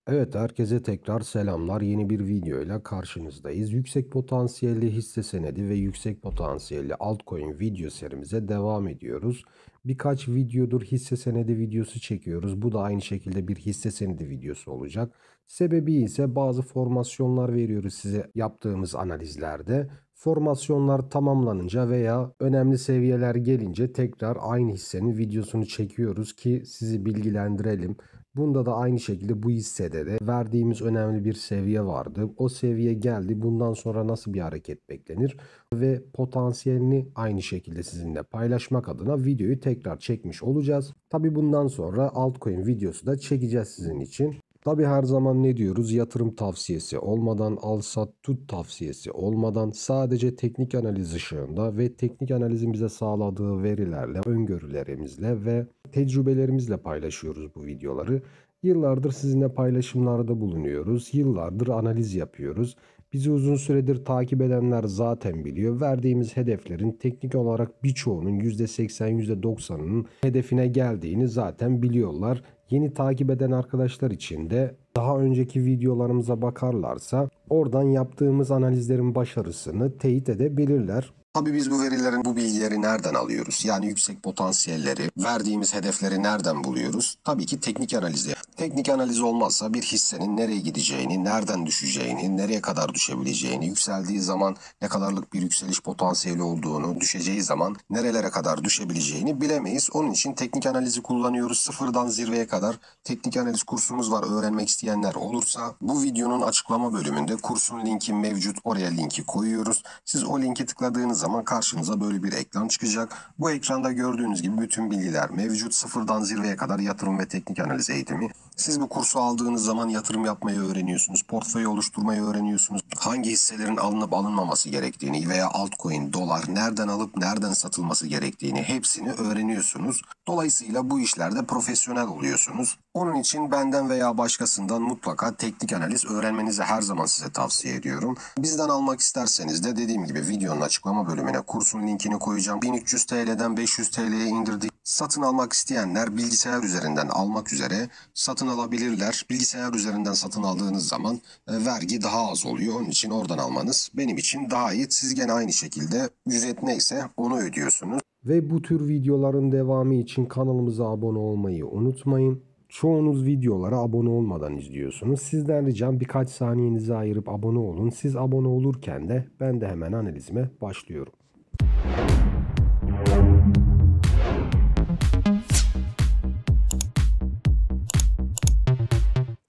Evet, herkese tekrar selamlar. Yeni bir video ile karşınızdayız. Yüksek potansiyelli hisse senedi ve yüksek potansiyelli altcoin video serimize devam ediyoruz. Birkaç videodur hisse senedi videosu çekiyoruz. Bu da aynı şekilde bir hisse senedi videosu olacak. Sebebi ise bazı formasyonlar veriyoruz size yaptığımız analizlerde. Formasyonlar tamamlanınca veya önemli seviyeler gelince tekrar aynı hissenin videosunu çekiyoruz ki sizi bilgilendirelim. Bunda da aynı şekilde bu hissede de verdiğimiz önemli bir seviye vardı. O seviye geldi. Bundan sonra nasıl bir hareket beklenir? Ve potansiyelini aynı şekilde sizinle paylaşmak adına videoyu tekrar çekmiş olacağız. Tabi bundan sonra altcoin videosu da çekeceğiz sizin için. Tabi her zaman ne diyoruz? Yatırım tavsiyesi olmadan, al sat tut tavsiyesi olmadan sadece teknik analiz ışığında ve teknik analizin bize sağladığı verilerle, öngörülerimizle ve tecrübelerimizle paylaşıyoruz bu videoları. Yıllardır sizinle paylaşımlarda bulunuyoruz. Yıllardır analiz yapıyoruz. Bizi uzun süredir takip edenler zaten biliyor. Verdiğimiz hedeflerin teknik olarak birçoğunun %80, %90'ının hedefine geldiğini zaten biliyorlar. Yeni takip eden arkadaşlar için de daha önceki videolarımıza bakarlarsa oradan yaptığımız analizlerin başarısını teyit edebilirler. Tabii biz bu verilerin, bu bilgileri nereden alıyoruz? Yani yüksek potansiyelleri, verdiğimiz hedefleri nereden buluyoruz? Tabii ki teknik analizi. Teknik analiz olmazsa bir hissenin nereye gideceğini, nereden düşeceğini, nereye kadar düşebileceğini, yükseldiği zaman ne kadarlık bir yükseliş potansiyeli olduğunu, düşeceği zaman nerelere kadar düşebileceğini bilemeyiz. Onun için teknik analizi kullanıyoruz. Sıfırdan zirveye kadar teknik analiz kursumuz var. Öğrenmek isteyenler olursa bu videonun açıklama bölümünde kursun linki mevcut. Oraya linki koyuyoruz. Siz o linki tıkladığınız zaman karşınıza böyle bir ekran çıkacak. Bu ekranda gördüğünüz gibi bütün bilgiler mevcut. Sıfırdan zirveye kadar yatırım ve teknik analiz eğitimi. Siz bu kursu aldığınız zaman yatırım yapmayı öğreniyorsunuz. Portföy oluşturmayı öğreniyorsunuz. Hangi hisselerin alınıp alınmaması gerektiğini veya altcoin, dolar nereden alıp nereden satılması gerektiğini hepsini öğreniyorsunuz. Dolayısıyla bu işlerde profesyonel oluyorsunuz. Onun için benden veya başkasından mutlaka teknik analiz öğrenmenizi her zaman size tavsiye ediyorum. Bizden almak isterseniz de dediğim gibi videonun açıklama bölümüne kursun linkini koyacağım. 1300 TL'den 500 TL'ye indirdik. Satın almak isteyenler bilgisayar üzerinden almak üzere satın alabilirler. Bilgisayar üzerinden satın aldığınız zaman vergi daha az oluyor. Onun için oradan almanız benim için daha iyi. Siz gene aynı şekilde ücret neyse onu ödüyorsunuz. Ve bu tür videoların devamı için kanalımıza abone olmayı unutmayın. Çoğunuz videolara abone olmadan izliyorsunuz. Sizden ricam birkaç saniyenizi ayırıp abone olun. Siz abone olurken de ben de hemen analizime başlıyorum.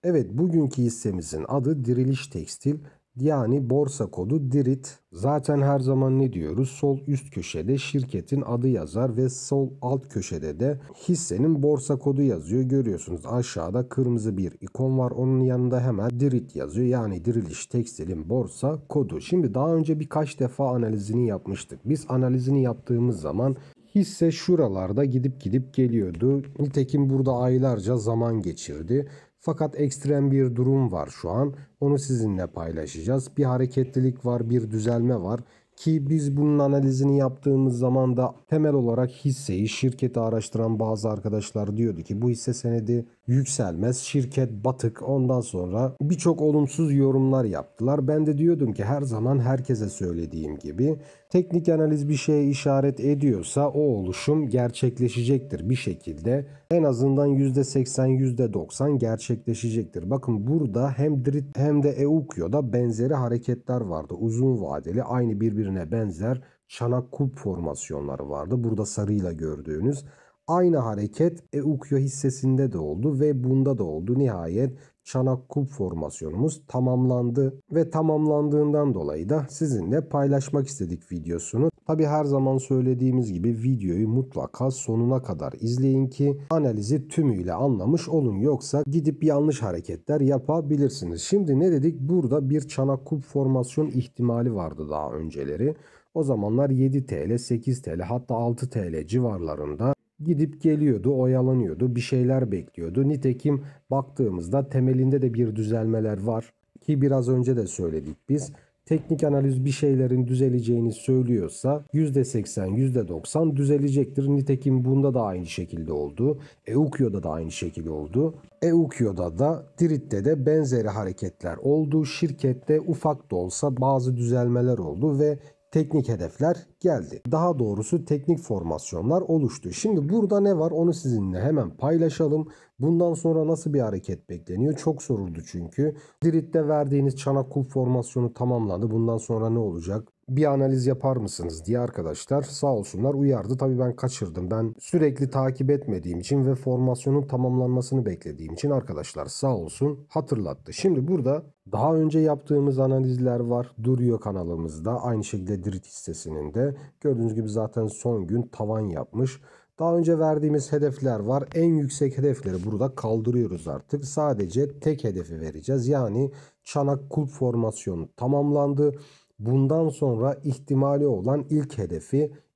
Evet, bugünkü hissemizin adı Diriliş Tekstil. Yani borsa kodu DIRİT. Zaten her zaman ne diyoruz? Sol üst köşede şirketin adı yazar ve sol alt köşede de hissenin borsa kodu yazıyor. Görüyorsunuz aşağıda kırmızı bir ikon var. Onun yanında hemen DIRİT yazıyor. Yani Diriliş Tekstil'in borsa kodu. Şimdi daha önce birkaç defa analizini yapmıştık. Biz analizini yaptığımız zaman hisse şuralarda gidip geliyordu. Nitekim burada aylarca zaman geçirdi. Fakat ekstrem bir durum var şu an. Onu sizinle paylaşacağız. Bir hareketlilik var, bir düzelme var. Ki biz bunun analizini yaptığımız zaman da temel olarak hisseyi, şirketi araştıran bazı arkadaşlar diyordu ki bu hisse senedi yükselmez, şirket batık. Ondan sonra birçok olumsuz yorumlar yaptılar. Ben de diyordum ki her zaman herkese söylediğim gibi teknik analiz bir şeye işaret ediyorsa o oluşum gerçekleşecektir bir şekilde. En azından %80, %90 gerçekleşecektir. Bakın burada hem DRIT hem de EUKYO'da benzeri hareketler vardı. Uzun vadeli aynı birbirine benzer çanak kulp formasyonları vardı. Burada sarıyla gördüğünüz. Aynı hareket EUKYO hissesinde de oldu ve bunda da oldu. Nihayet çanak kulp formasyonumuz tamamlandı ve tamamlandığından dolayı da sizinle paylaşmak istedik videosunu. Tabi her zaman söylediğimiz gibi videoyu mutlaka sonuna kadar izleyin ki analizi tümüyle anlamış olun. Yoksa gidip yanlış hareketler yapabilirsiniz. Şimdi ne dedik? Burada bir çanak kulp formasyon ihtimali vardı daha önceleri. O zamanlar 7 TL, 8 TL hatta 6 TL civarlarında gidip geliyordu, oyalanıyordu, bir şeyler bekliyordu. Nitekim baktığımızda temelinde de bir düzelmeler var ki biraz önce de söyledik biz. teknik analiz bir şeylerin düzeleceğini söylüyorsa %80, %90 düzelecektir. Nitekim bunda da aynı şekilde oldu. Eukio'da da aynı şekilde oldu. Eukio'da da Dirit'te de benzeri hareketler oldu. Şirkette ufak da olsa bazı düzelmeler oldu ve teknik hedefler geldi. Daha doğrusu teknik formasyonlar oluştu. Şimdi burada ne var onu sizinle hemen paylaşalım. Bundan sonra nasıl bir hareket bekleniyor? Çok soruldu çünkü. Dirit'te verdiğiniz çanak kulp formasyonu tamamlandı. Bundan sonra ne olacak? Bir analiz yapar mısınız diye arkadaşlar sağ olsunlar uyardı. Tabii ben kaçırdım. Ben sürekli takip etmediğim için ve formasyonun tamamlanmasını beklediğim için arkadaşlar sağ olsun hatırlattı. Şimdi burada daha önce yaptığımız analizler var. Duruyor kanalımızda. Aynı şekilde Dirit hissesinin de. Gördüğünüz gibi zaten son gün tavan yapmış. Daha önce verdiğimiz hedefler var. En yüksek hedefleri burada kaldırıyoruz artık. Sadece tek hedefi vereceğiz. Yani çanak kulp formasyonu tamamlandı. Bundan sonra ihtimali olan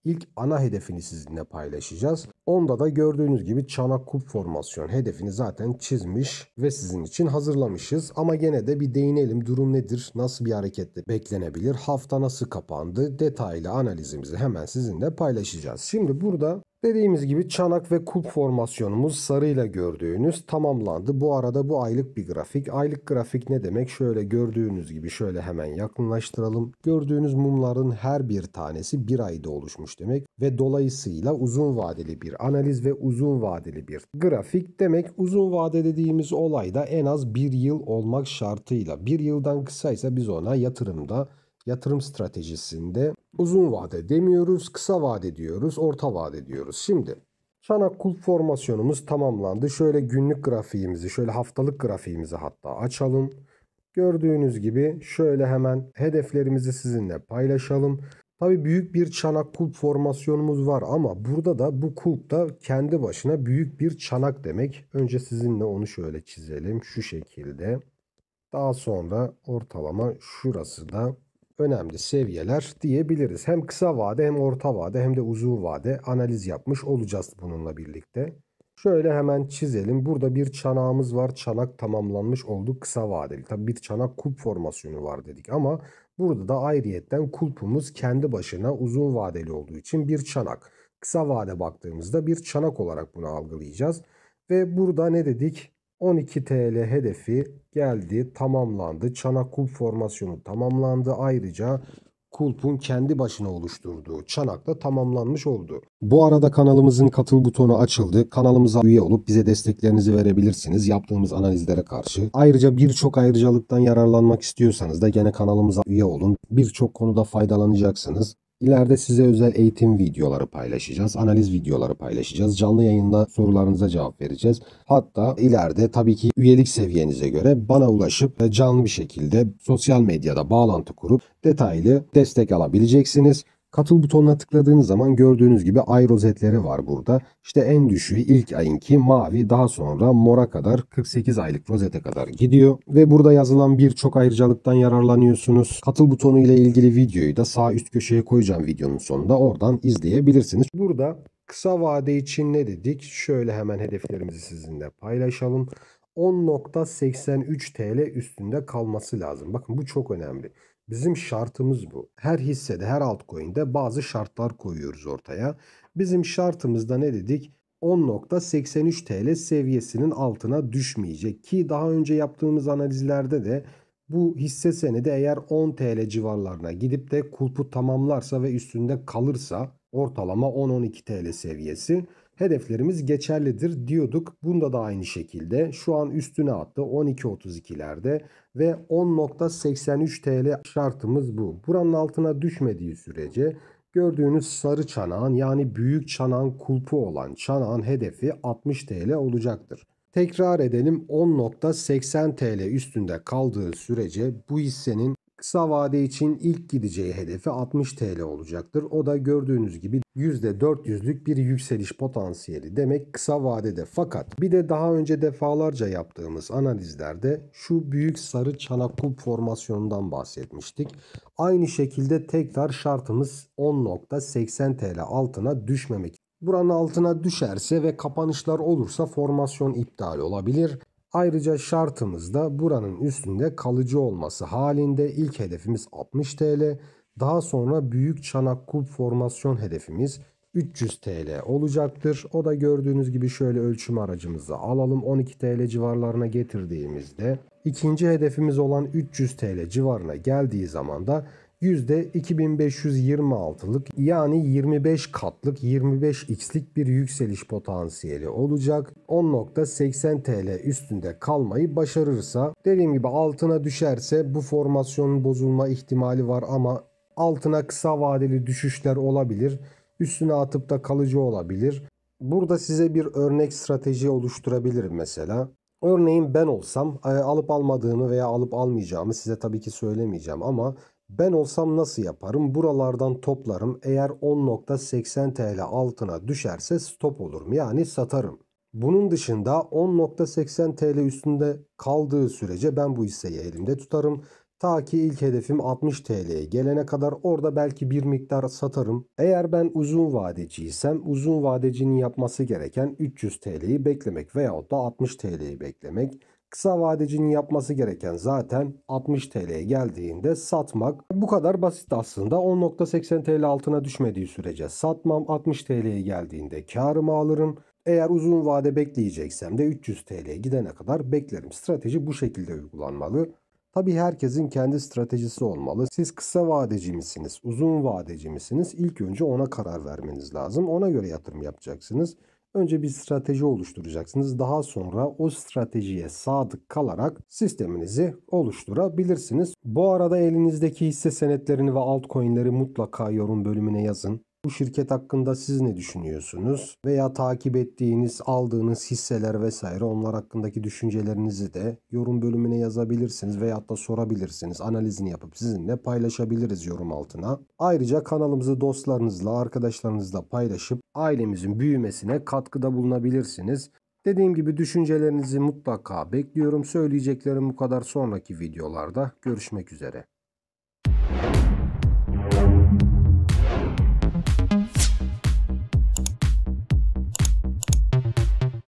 ilk ana hedefini sizinle paylaşacağız. Onda da gördüğünüz gibi çanak kulp formasyon hedefini zaten çizmiş ve sizin için hazırlamışız. Ama gene de bir değinelim, durum nedir, nasıl bir hareketle beklenebilir, hafta nasıl kapandı, detaylı analizimizi hemen sizinle paylaşacağız. Şimdi burada dediğimiz gibi çanak ve kulp formasyonumuz sarıyla gördüğünüz tamamlandı. Bu arada bu aylık bir grafik. Aylık grafik ne demek? Şöyle gördüğünüz gibi şöyle hemen yakınlaştıralım. Gördüğünüz mumların her bir tanesi bir ayda oluşmuş demek ve dolayısıyla uzun vadeli bir analiz ve uzun vadeli bir grafik demek. Uzun vade dediğimiz olayda en az bir yıl olmak şartıyla, bir yıldan kısaysa biz ona yatırım stratejisinde uzun vade demiyoruz, kısa vade diyoruz, orta vade diyoruz. Şimdi çanak kulp formasyonumuz tamamlandı. Şöyle günlük grafiğimizi, şöyle haftalık grafiğimizi hatta açalım. Gördüğünüz gibi şöyle hemen hedeflerimizi sizinle paylaşalım. Tabii büyük bir çanak kulp formasyonumuz var ama burada da bu kulp da kendi başına büyük bir çanak demek. Önce sizinle onu şöyle çizelim şu şekilde. Daha sonra ortalama şurası da önemli seviyeler diyebiliriz. Hem kısa vade hem orta vade hem de uzun vade analiz yapmış olacağız bununla birlikte. Şöyle hemen çizelim. Burada bir çanağımız var. Çanak tamamlanmış oldu kısa vadeli. Tabii bir çanak kulp formasyonu var dedik ama burada da ayrıyetten kulpumuz kendi başına uzun vadeli olduğu için bir çanak. Kısa vade baktığımızda bir çanak olarak bunu algılayacağız. Ve burada ne dedik? 12 TL hedefi geldi, tamamlandı. Çanak kulp formasyonu tamamlandı. Ayrıca kulpun kendi başına oluşturduğu çanak da tamamlanmış oldu. Bu arada kanalımızın katıl butonu açıldı. Kanalımıza üye olup bize desteklerinizi verebilirsiniz yaptığımız analizlere karşı. Ayrıca birçok ayrıcalıktan yararlanmak istiyorsanız da gene kanalımıza üye olun. Birçok konuda faydalanacaksınız. İleride size özel eğitim videoları paylaşacağız, analiz videoları paylaşacağız. Canlı yayında sorularınıza cevap vereceğiz. Hatta ileride tabii ki üyelik seviyenize göre bana ulaşıp canlı bir şekilde sosyal medyada bağlantı kurup detaylı destek alabileceksiniz. Katıl butonuna tıkladığınız zaman gördüğünüz gibi ay rozetleri var burada. İşte en düşüğü ilk ayınki mavi, daha sonra mora kadar 48 aylık rozete kadar gidiyor. Ve burada yazılan birçok ayrıcalıktan yararlanıyorsunuz. Katıl butonu ile ilgili videoyu da sağ üst köşeye koyacağım videonun sonunda. Oradan izleyebilirsiniz. Burada kısa vade için ne dedik? Şöyle hemen hedeflerimizi sizinle paylaşalım. 10.83 TL üstünde kalması lazım. Bakın bu çok önemli. Bizim şartımız bu. Her hissede, her altcoin'de bazı şartlar koyuyoruz ortaya. Bizim şartımızda ne dedik? 10.83 TL seviyesinin altına düşmeyecek ki daha önce yaptığımız analizlerde de bu hisse senedi eğer 10 TL civarlarına gidip de kulpu tamamlarsa ve üstünde kalırsa ortalama 10-12 TL seviyesi hedeflerimiz geçerlidir diyorduk. Bunda da aynı şekilde şu an üstüne attı 12.32'lerde ve 10.83 TL şartımız bu. Buranın altına düşmediği sürece gördüğünüz sarı çanağın yani büyük çanağın kulpu olan çanağın hedefi 60 TL olacaktır. Tekrar edelim 10.80 TL üstünde kaldığı sürece bu hissenin kısa vade için ilk gideceği hedefi 60 TL olacaktır. O da gördüğünüz gibi %400'lük bir yükseliş potansiyeli demek kısa vadede. Fakat bir de daha önce defalarca yaptığımız analizlerde şu büyük sarı çanak kulp formasyonundan bahsetmiştik. Aynı şekilde tekrar şartımız 10.80 TL altına düşmemek. Buranın altına düşerse ve kapanışlar olursa formasyon iptal olabilir. Ayrıca şartımız da buranın üstünde kalıcı olması halinde ilk hedefimiz 60 TL. Daha sonra büyük çanak kulp formasyon hedefimiz 300 TL olacaktır. O da gördüğünüz gibi şöyle ölçüm aracımızı alalım. 12 TL civarlarına getirdiğimizde ikinci hedefimiz olan 300 TL civarına geldiği zaman da %2526'lık yani 25 katlık 25x'lik bir yükseliş potansiyeli olacak. 10.80 TL üstünde kalmayı başarırsa, dediğim gibi altına düşerse bu formasyonun bozulma ihtimali var ama altına kısa vadeli düşüşler olabilir. Üstüne atıp da kalıcı olabilir. Burada size bir örnek strateji oluşturabilirim mesela. Örneğin ben olsam alıp almadığımı veya alıp almayacağımı size tabii ki söylemeyeceğim ama ben olsam nasıl yaparım? Buralardan toplarım. Eğer 10.80 TL altına düşerse stop olurum. Yani satarım. Bunun dışında 10.80 TL üstünde kaldığı sürece ben bu hisseyi elimde tutarım. Ta ki ilk hedefim 60 TL'ye gelene kadar orada belki bir miktar satarım. Eğer ben uzun vadeciysem uzun vadecinin yapması gereken 300 TL'yi beklemek veyahut da 60 TL'yi beklemek. Kısa vadecinin yapması gereken zaten 60 TL'ye geldiğinde satmak. Bu kadar basit aslında. 10.80 TL altına düşmediği sürece satmam. 60 TL'ye geldiğinde karımı alırım. Eğer uzun vade bekleyeceksem de 300 TL'ye gidene kadar beklerim. Strateji bu şekilde uygulanmalı. Tabii herkesin kendi stratejisi olmalı. Siz kısa vadeci misiniz, uzun vadeci misiniz? İlk önce ona karar vermeniz lazım. Ona göre yatırım yapacaksınız. Önce bir strateji oluşturacaksınız. Daha sonra o stratejiye sadık kalarak sisteminizi oluşturabilirsiniz. Bu arada elinizdeki hisse senetlerini ve altcoin'leri mutlaka yorum bölümüne yazın. Bu şirket hakkında siz ne düşünüyorsunuz? Veya takip ettiğiniz, aldığınız hisseler vesaire onlar hakkındaki düşüncelerinizi de yorum bölümüne yazabilirsiniz veya da sorabilirsiniz. Analizini yapıp sizinle paylaşabiliriz yorum altına. Ayrıca kanalımızı dostlarınızla, arkadaşlarınızla paylaşıp ailemizin büyümesine katkıda bulunabilirsiniz. Dediğim gibi düşüncelerinizi mutlaka bekliyorum. Söyleyeceklerim bu kadar, sonraki videolarda görüşmek üzere.